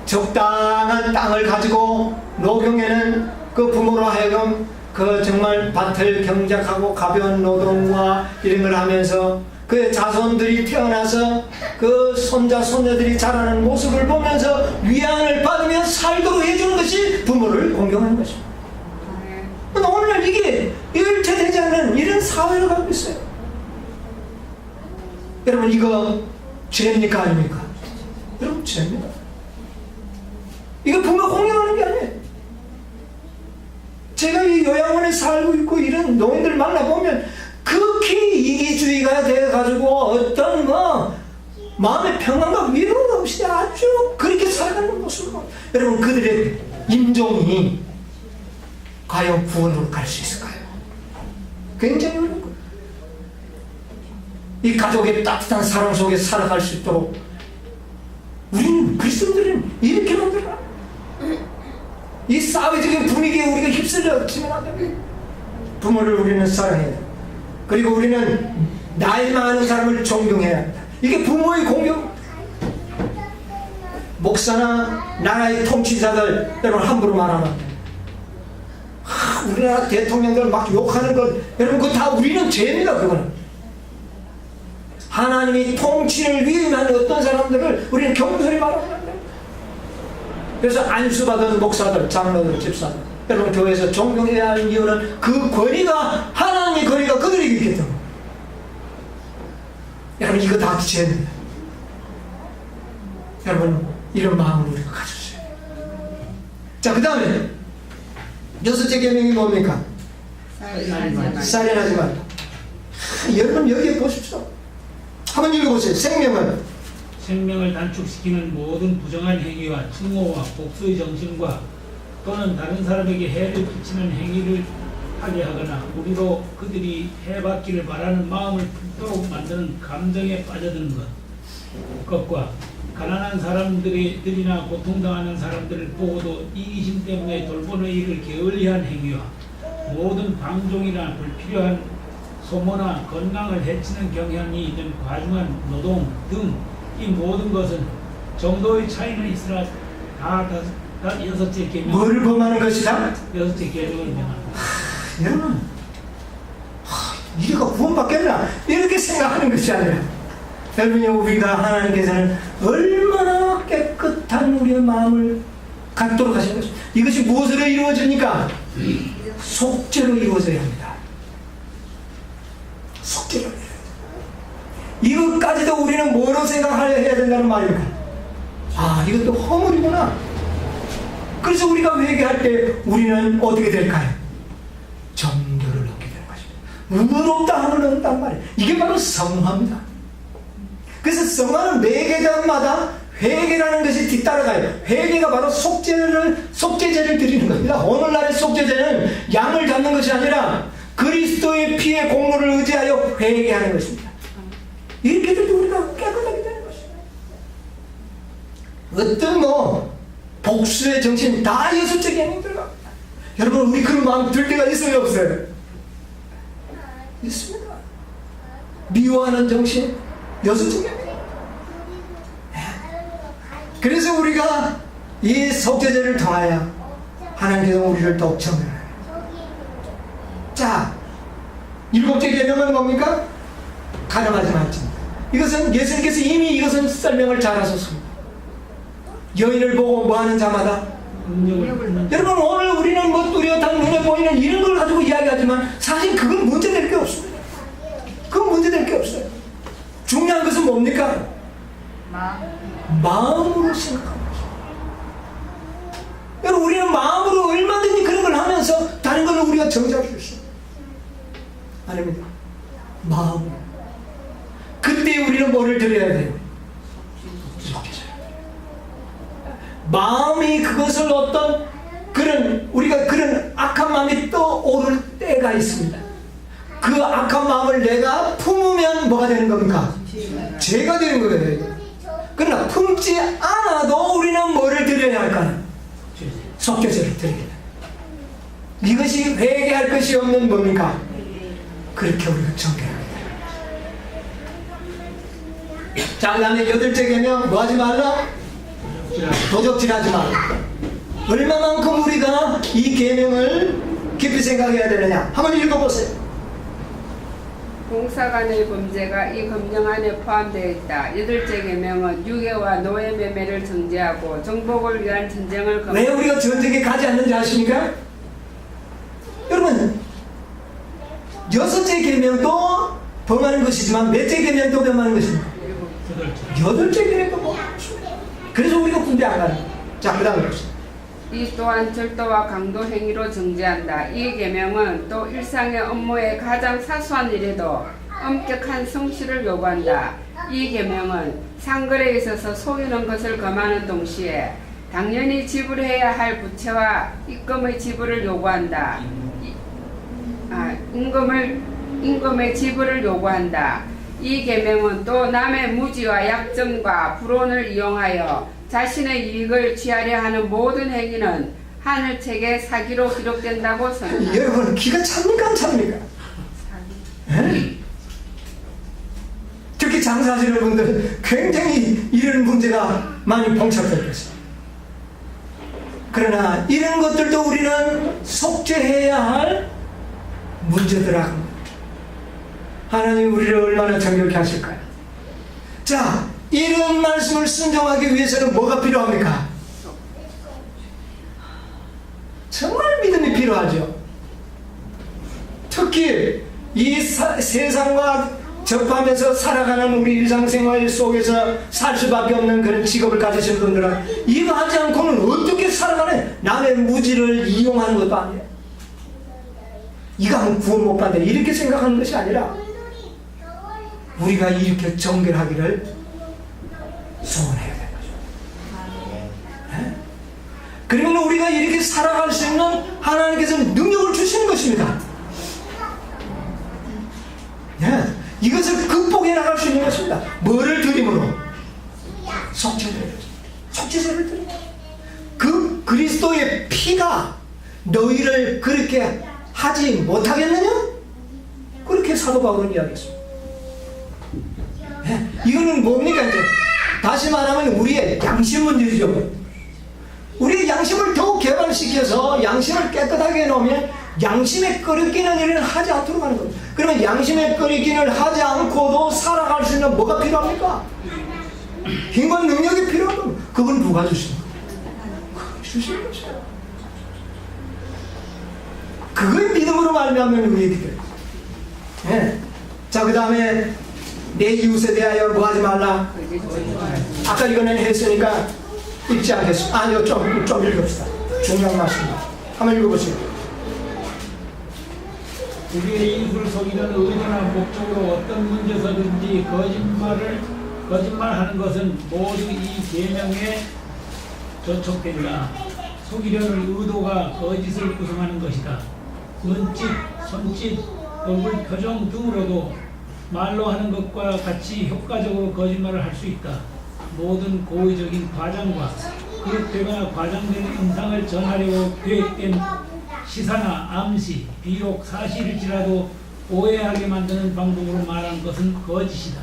적당한 땅을 가지고 노경에는 그 부모로 하여금 그 정말 밭을 경작하고 가벼운 노동과 이런 걸 하면서 그의 자손들이 태어나서 그 손자 손녀들이 자라는 모습을 보면서 위안을 받으며 살도록 해주는 것이 부모를 공경하는 것입니다. 오늘날 이게 일체되지 않는 이런 사회를 갖고 있어요. 여러분 이거 죄입니까 아닙니까? 여러분 죄입니다. 이거 부모 공경하는 게 아니에요. 제가 이 요양원에 살고 있고 이런 노인들 만나보면 극히 이기주의가 돼가지고 어떤 마음의 평안과 위로가 없이 아주 그렇게 살아가는 모습을 여러분 그들의 임종이 과연 구원으로 갈 수 있을까요? 굉장히 어려운 거예요. 이 가족의 따뜻한 사랑 속에 살아갈 수 있도록 우리는 그리스도인들은 이렇게 만들어요. 이 사회적인 분위기에 우리가 휩쓸려지면 안 됩니다. 부모를 우리는 사랑해야 돼요. 그리고 우리는 나이 많은 사람을 존경해야 합니다. 이게 부모의 공경. 목사나 나라의 통치자들 여러분 함부로 말하면 안 돼요. 우리나라 대통령들 막 욕하는 것 여러분 그거 다 우리는 죄입니다. 그거는 하나님이 통치를 위임하는 어떤 사람들을 우리는 겸손히 말하면 안 돼요. 그래서 안수받은 목사들, 장로들, 집사들 여러분 교회에서 존경해야 할 이유는 그 권위가 하나님의 권위가 그들에게 있기 때문에 여러분 이거 다 죄입니다. 여러분 이런 마음을 우리가 가졌어요. 자, 그 다음에 6째 계명이 뭡니까? 살인하지 말라. 여러분 여기에 보십시오. 한번 읽어보세요. 생명을 단축시키는 모든 부정한 행위와 증오와 복수의 정신과 또는 다른 사람에게 해를 끼치는 행위를 하게 하거나 우리로 그들이 해받기를 바라는 마음을 품도록 만드는 감정에 빠져드는 것과 가난한 사람들이나 고통당하는 사람들을 보고도 이기심 때문에 돌보는 일을 게을리한 행위와 모든 방종이나 불필요한 소모나 건강을 해치는 경향이 있는 과중한 노동 등 이 모든 것은 정도의 차이는 있으나 다 6째 계명. 뭐를 범하는 것이다? 6째 계명을 범한다. 여러분, 우리가 구원받겠나? 이렇게 생각하는 것이 아니라 여러분이 우리가 하나님께서는 얼마나 깨끗한 우리의 마음을 갖도록 하신 것입니다. 이것이 무엇으로 이루어집니까? 속죄로 이루어져야 합니다. 속죄로 이루어져야 합니다. 이것까지도 우리는 뭐로 생각해야 된다는 말입니까? 아, 이것도 허물이구나. 그래서 우리가 회개할 때 우리는 어떻게 될까요? 정결을 얻게 되는 것입니다. 의롭다 함을 얻는단 말이에요. 이게 바로 성화입니다. 그래서 성화는 매 계단마다 회개라는 것이 뒤따라가요. 회개가 바로 속죄제를 드리는 겁니다. 오늘날의 속죄제는 양을 잡는 것이 아니라 그리스도의 피의 공로를 의지하여 회개하는 것입니다. 이렇게 될 때 우리가 깨끗하게 되는 것입니다. 어떤 복수의 정신 다 예수적 개념 들어갑니다. 여러분, 우리 그런 마음 들 때가 있어요, 없어요? 있습니다. 미워하는 정신, 예수적 개념. 그래서 우리가 이 속죄제를 통하여 하나님께서 우리를 또 정결하여요. 자, 7째 계명은 뭡니까? 가늠하지 말지입니다. 이것은 예수님께서 이미 이것은 설명을 잘 하셨습니다. 여인을 보고 뭐하는 자마다 여러분, 오늘 우리는 뚜렷한 눈에 보이는 이런 걸 가지고 이야기하지만 사실 그건 문제될 게 없습니다. 그건 문제될 게 없어요. 중요한 것은 뭡니까? 마음으로 생각하는 것입니다. 여러분, 우리는 마음으로 얼마든지 그런 걸 하면서 다른 걸 우리가 정지할 수 있어요. 아닙니다. 마음. 그때 우리는 뭐를 드려야 돼요? 마음이 그것을 어떤 우리가 그런 악한 마음이 떠오를 때가 있습니다. 그 악한 마음을 내가 품으면 뭐가 되는 겁니까? 죄가 되는 거예요. 그러나 품지 않아도 우리는 뭐를 드려야 할까요? 속죄제를 드려야 돼요. 이것이 회개할 것이 없는 뭡니까? 그렇게 우리가 정결하게 돼요. 자, 그 다음에 8째 계명 뭐 하지 말라? 도적질하지 말라. 얼마만큼 우리가 이 계명을 깊이 생각해야 되느냐? 한번 읽어보세요. 공사간의 범죄가 이 검령 안에 포함되어 있다. 8째 계명은 유괴와 노예 매매를 정죄하고 정복을 위한 전쟁을 왜 우리가 전쟁에 가지 않는지 아십니까? 여러분, 6째 계명도 범하는 것이지만 몇째 계명도 범하는 것입니까? 8째 계명도 범하는 것입니다. 그래서 우리가 군대 안 가는 거예요. 자, 그 다음에 봅시다. 이 또한 절도와 강도 행위로 정죄한다. 이 계명은 또 일상의 업무의 가장 사소한 일에도 엄격한 성실을 요구한다. 이 계명은 상거래에 있어서 속이는 것을 금하는 동시에 당연히 지불해야 할 부채와 입금의 지불을 요구한다. 임금의 지불을 요구한다. 이 계명은 또 남의 무지와 약점과 불온을 이용하여 자신의 이익을 취하려 하는 모든 행위는 하늘책에 사기로 기록된다고 선언한다. 여러분, 기가 찹니까 안 찹니까? 특히 장사하시는 분들 굉장히 이런 문제가 많이 봉착될 것입니다. 그러나 이런 것들도 우리는 속죄해야 할 문제더라. 하나님 우리를 얼마나 정결케 하실까요? 자, 이런 말씀을 순종하기 위해서는 뭐가 필요합니까? 정말 믿음이 필요하죠. 특히 이 세상과 접하면서 살아가는 우리 일상생활 속에서 살 수밖에 없는 그런 직업을 가지신 분들은 이거 하지 않고는 어떻게 살아가는, 남의 무지를 이용하는 것도 아니에요. 이거 하면 구원 못 받는다 이렇게 생각하는 것이 아니라 우리가 이렇게 정결하기를 소원해야 되는 거죠. 그러면 우리가 이렇게 살아갈 수 있는 하나님께서 능력을 주시는 것입니다. 이것을 극복해 나갈 수 있는 것입니다. 뭐를 드림으로? 속죄제를 드립니다. 그 그리스도의 피가 너희를 그렇게 하지 못하겠느냐? 그렇게 사도 바울은 이야기했습니다. 이거는 뭡니까? 이제 다시 말하면 우리의 양심 문제죠. 우리의 양심을 더욱 개발시켜서 양심을 깨끗하게 해놓으면 양심에 끓이기는 일은 하지 않도록 하는 겁니다. 그러면 양심에 끓이기는 하지 않고도 살아갈 수 있는 뭐가 필요합니까? 힘과 능력이 필요한 겁니다. 그건 누가 주십니까? 주시는 것이에요. 그걸 믿음으로 말미암는 우리에게 돼요. 자, 그 다음에 내 이웃에 대하여 뭐 하지 말라? 아까 이거는 했으니까 읽지 않겠습니다. 아니요, 좀 읽읍시다. 중요한 말씀입니다. 한번 읽어보세요. 우리의 이웃을 속이는 의도나 목적으로 어떤 문제서든지 거짓말하는 것은 모두 이 계명에 저촉된다. 속이려는 의도가 거짓을 구성하는 것이다. 눈짓, 손짓, 얼굴 표정 등으로도 말로 하는 것과 같이 효과적으로 거짓말을 할 수 있다. 모든 고의적인 과장과 그릇되거나 과장된 음상을 전하려고 계획된 시사나 암시, 비록 사실일지라도 오해하게 만드는 방법으로 말하는 것은 거짓이다.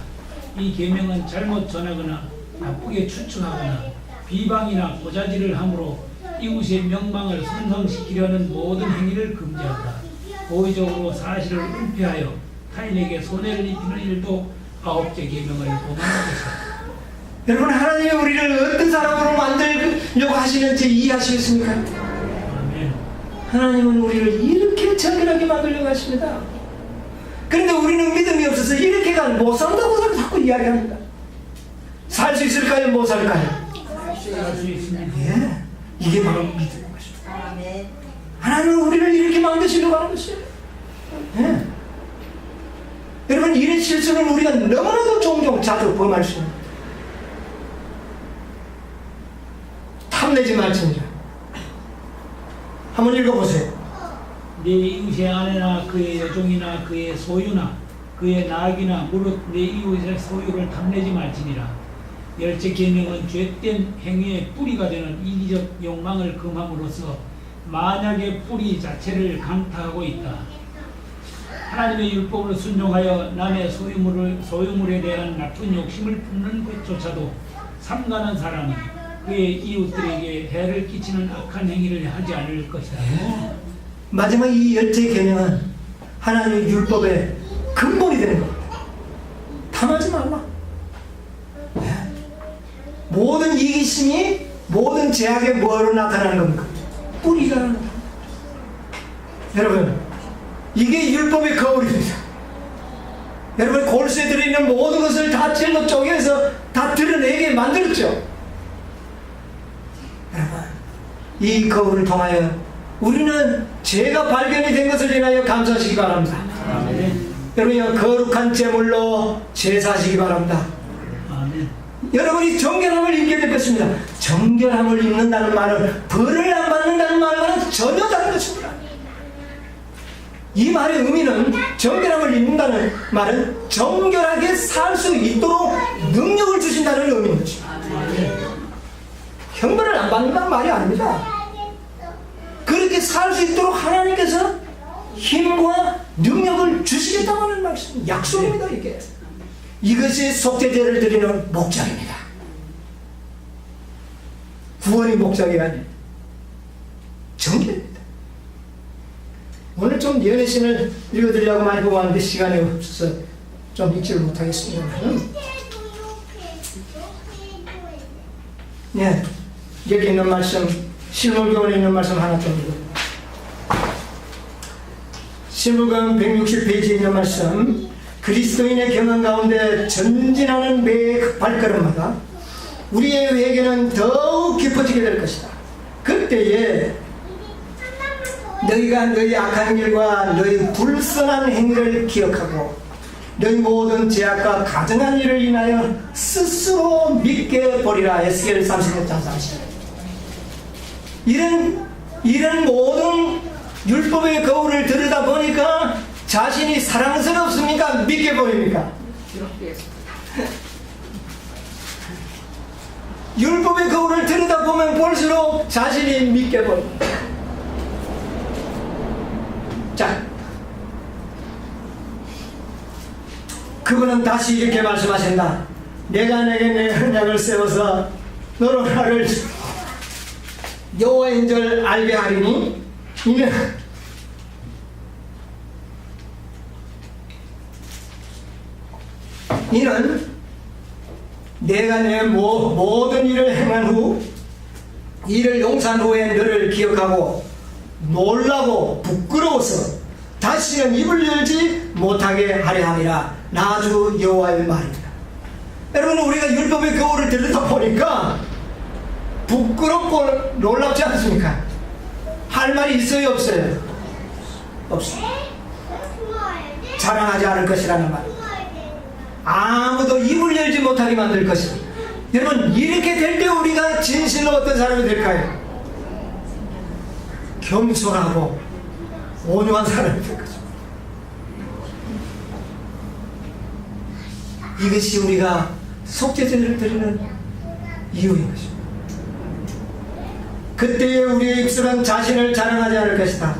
이 계명은 잘못 전하거나 나쁘게 추측하거나 비방이나 고자질을 함으로 이웃의 명망을 손상시키려는 모든 행위를 금지한다. 고의적으로 사실을 은폐하여 타인에게 손해를 입히는 일도 9째 계명을 범하는 것이다. 여러분, 하나님이 우리를 어떤 사람으로 만들려고 하시는지 이해하시겠습니까? 아멘. 하나님은 우리를 이렇게 정결하게 만들려고 하십니다. 그런데 우리는 믿음이 없어서 이렇게가 못 산다고 자꾸 이야기합니다. 살 수 있을까요? 못 살까요? 할 수 있습니다. 예, 이게 바로 믿음인 것입니다. 하나님은 우리를 이렇게 만드시려고 하는 것이에요. 예. 여러분, 이런 실수는 우리가 너무나도 종종 자주 범할 수 있습니다. 탐내지 말지니라. 한번 읽어보세요. 내 이웃의 아내나 그의 여종이나 그의 소유나 그의 낙이나 무릇 내 이웃의 소유를 탐내지 말지니라. 10째 계명은 죄된 행위의 뿌리가 되는 이기적 욕망을 금함으로써 만약의 뿌리 자체를 강타하고 있다. 하나님의 율법을 순종하여 남의 소유물에 대한 나쁜 욕심을 품는 것조차도 삼가는 사람은 그의 이웃들에게 해를 끼치는 악한 행위를 하지 않을 것이다. 마지막 이 10째 계명은 하나님의 율법의 근본이 되는 겁니다. 탐하지 말라. 네. 모든 이기심이 모든 제약의 뭐로 나타나는 겁니까? 뿌리가. 여러분, 이게 율법의 거울입니다. 여러분, 골수에 들어있는 모든 것을 다 찔러 쪼개서 다 드러내게 만들었죠. 여러분, 이 거울을 통하여 우리는 죄가 발견이 된 것을 인하여 감사하시기 바랍니다. 아멘. 여러분, 거룩한 제물로 제사하시기 바랍니다. 아멘. 여러분이 정결함을 입게 될 것입니다. 정결함을 입는다는 말은 벌을 안 받는다는 말과는 전혀 다른 것입니다. 이 말의 의미는 정결함을 입는다는 말은 정결하게 살 수 있도록 능력을 주신다는 의미인 것입니다. 형벌을 안 받는다는 말이 아닙니다. 그렇게 살 수 있도록 하나님께서 힘과 능력을 주시겠다고 하는 말씀, 약속입니다. 이게 이것이 속죄제를 드리는 목적입니다. 구원이 목적이 아니에요. 정결입니다. 오늘 좀 연애신을 읽어드리려고 많이 보고 왔는데 시간이 없어서 좀 읽지를 못하겠습니다만, 예, 여기 있는 말씀, 실물경에 있는 말씀 하나 좀 읽어드립니다. 실물경 160페이지에 있는 말씀, 그리스도인의 경험 가운데 전진하는 매 발걸음마다 우리의 회개는 더욱 깊어지게 될 것이다. 그때에 너희가 너희 악한 일과 너희 불선한 행위를 기억하고 너희 모든 죄악과 가증한 일을 인하여 스스로 믿게 버리라. 에스겔 36장 40. 이런 모든 율법의 거울을 들여다 보니까 자신이 사랑스럽습니까? 믿게 보입니까? 율법의 거울을 들여다보면 볼수록 자신이 믿게 보입니다. 자, 그분은 다시 이렇게 말씀하신다. 내가 내게 내 언약을 세워서 너로 나를 여호와인 줄 알게 하리니 이는 내가 내 모든 일을 행한 후 이를 용서한 후에 너를 기억하고 놀라고 부끄러워서 다시는 입을 열지 못하게 하려 함이라. 나주 여호와의 말입니다. 여러분, 우리가 율법의 거울을 들여다 보니까 부끄럽고 놀랍지 않습니까? 할 말이 있어요, 없어요? 없어요. 자랑하지 않을 것이라는 말. 아무도 입을 열지 못하게 만들 것이다. 여러분, 이렇게 될 때 우리가 진실로 어떤 사람이 될까요? 겸손하고 온유한 사람이 될 것입니다. 이것이 우리가 속죄제를 드리는 이유인 것입니다. 그때에 우리의 입술은 자신을 자랑하지 않을 것이다.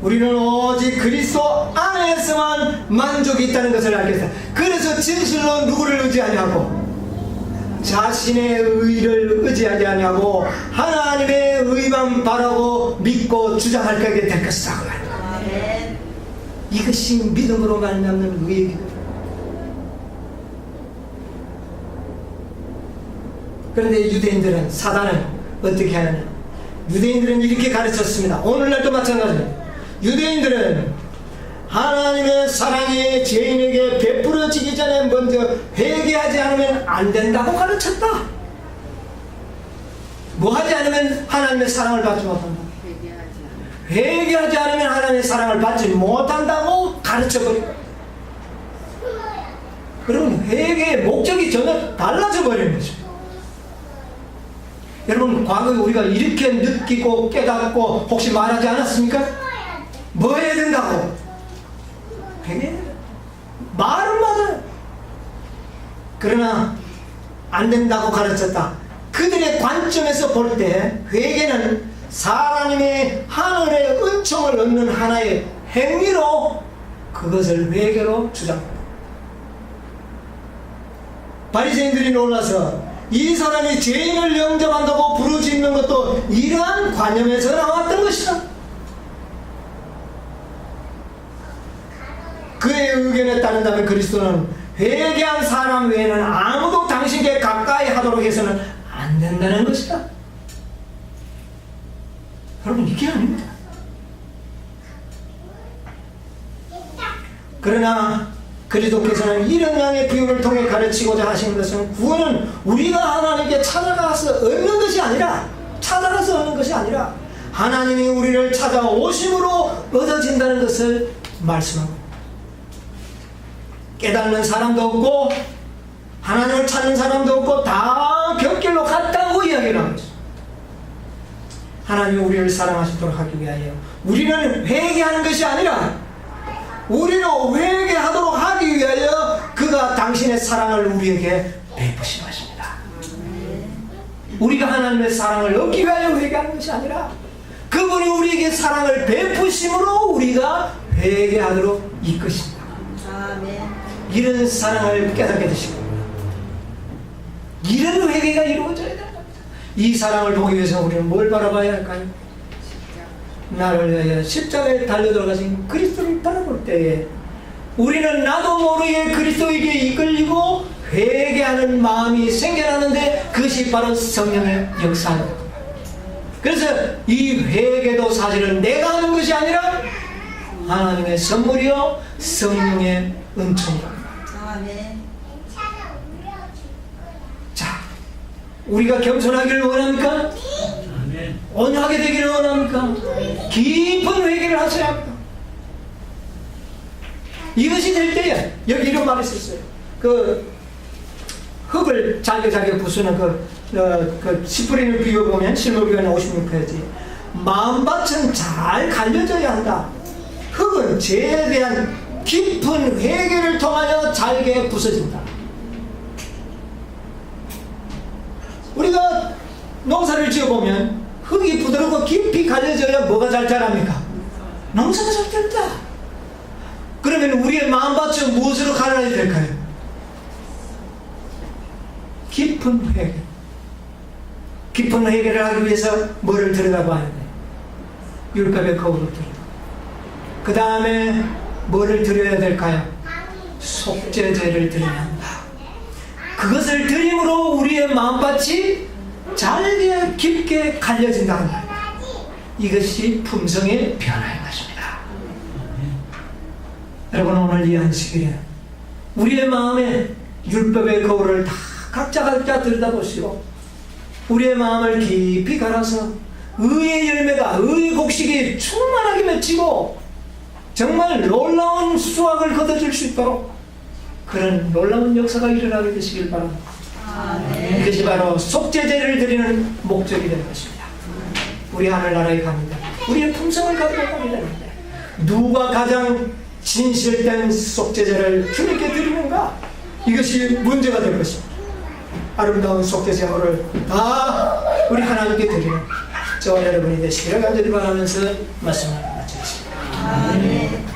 우리는 오직 그리스도 안에서만 만족이 있다는 것을 알겠다. 그래서 진실로 누구를 의지하냐고? 자신의 의를 의지하지 아니하고 하나님의 의만 바라고 믿고 주장할 것이 될 것이다. 이것이 믿음으로 말미암는 의의 기도. 그런데 유대인들은, 사단은 어떻게 하느냐? 유대인들은 이렇게 가르쳤습니다. 오늘날도 마찬가지입니다. 유대인들은 하나님의 사랑이 죄인에게 베풀어지기 전에 먼저 회개하지 않으면 안 된다고 가르쳤다. 뭐 하지 않으면 하나님의 사랑을 받지 못한다. 회개하지 않으면 하나님의 사랑을 받지 못한다고 가르쳐버리고, 그러면 회개의 목적이 전혀 달라져 버리는 거죠. 여러분, 과거에 우리가 이렇게 느끼고 깨닫고 혹시 말하지 않았습니까? 뭐 해야 된다고? 회개? 말은 맞아요. 그러나 안 된다고 가르쳤다. 그들의 관점에서 볼 때 회개는 하나님의 하늘의 은총을 얻는 하나의 행위로 그것을 회개로 주장합니다. 바리새인들이 놀라서 이 사람이 죄인을 영접한다고 부르짖는 것도 이러한 관념에서 나왔던 것이다. 그의 의견에 따른다면 그리스도는 회개한 사람 외에는 아무도 당신께 가까이 하도록 해서는 안 된다는 것이다. 여러분, 이게 아닙니다. 그러나 그리스도께서는 이런 양의 비유를 통해 가르치고자 하시는 것은, 구원은 우리가 하나님께 찾아가서 얻는 것이 아니라, 하나님이 우리를 찾아오심으로 얻어진다는 것을 말씀합니다. 깨닫는 사람도 없고 하나님을 찾는 사람도 없고 다 벽길로 갔다고 이야기를 합니다. 하나님이 우리를 사랑하시도록 하기 위하여 우리는 회개하는 것이 아니라 우리로 회개하도록 하기 위하여 그가 당신의 사랑을 우리에게 베푸신 것입니다. 우리가 하나님의 사랑을 얻기 위하여 회개하는 것이 아니라 그분이 우리에게 사랑을 베푸심으로 우리가 회개하도록 이끄십니다. 이런 사랑을 깨닫게 되시고 이런 회개가 이루어져야 됩니다. 이 사랑을 보기 위해서 우리는 뭘 바라봐야 할까요? 나를 위하여 십자가에 달려들어가신 그리스도를 바라볼 때에 우리는 나도 모르게 그리스도에게 이끌리고 회개하는 마음이 생겨나는데 그것이 바로 성령의 역사입니다. 그래서 이 회개도 사실은 내가 하는 것이 아니라 하나님의 선물이요 성령의 은총입니다. 자, 우리가 겸손하기를 원합니까? 온유하게 되기를 원합니까? 깊은 회개를 하셔야 합니다. 이것이 될 때에 여기 이런 말이 있었어요. 그 흙을 잘게 부수는 그 시프리를 비워보면 실물교회는 56페이지 마음밭은 잘 갈려져야 한다. 흙은 죄에 대한 깊은 회개를 통하여 잘게 부서진다. 우리가 농사를 지어보면 흙이 부드럽고 깊이 갈려져야 뭐가 잘 자랍니까? 농사가 잘 된다. 그러면 우리의 마음밭은 무엇으로 갈라야 될까요? 깊은 회개. 깊은 회개를 하기 위해서 뭐를 들여다봐야 돼? 율법의 거울을 들여다. 그 다음에 뭐를 드려야 될까요? 속죄제를 드려야 한다. 그것을 드림으로 우리의 마음밭이 잘게 깊게 갈려진다 한다. 이것이 품성의 변화인 것입니다. 여러분, 오늘 이 안식일에 우리의 마음에 율법의 거울을 다 각자 들여다보시고 우리의 마음을 깊이 갈아서 의의 열매가, 의의 곡식이 충만하게 맺히고 정말 놀라운 수확을 거둬줄 수 있도록 그런 놀라운 역사가 일어나게 되시길 바랍니다. 이것이 바로 속죄제를 드리는 목적이 될 것입니다. 우리 하늘나라에 갑니다. 우리의 품성을 가져가게 됩니다. 누가 가장 진실된 속죄제를 주님께 드리는가? 이것이 문제가 될 것입니다. 아름다운 속죄제물을 다 우리 하나님께 드리는 저와 여러분이 되시기를 간절히 바라면서 말씀을 마치겠습니다.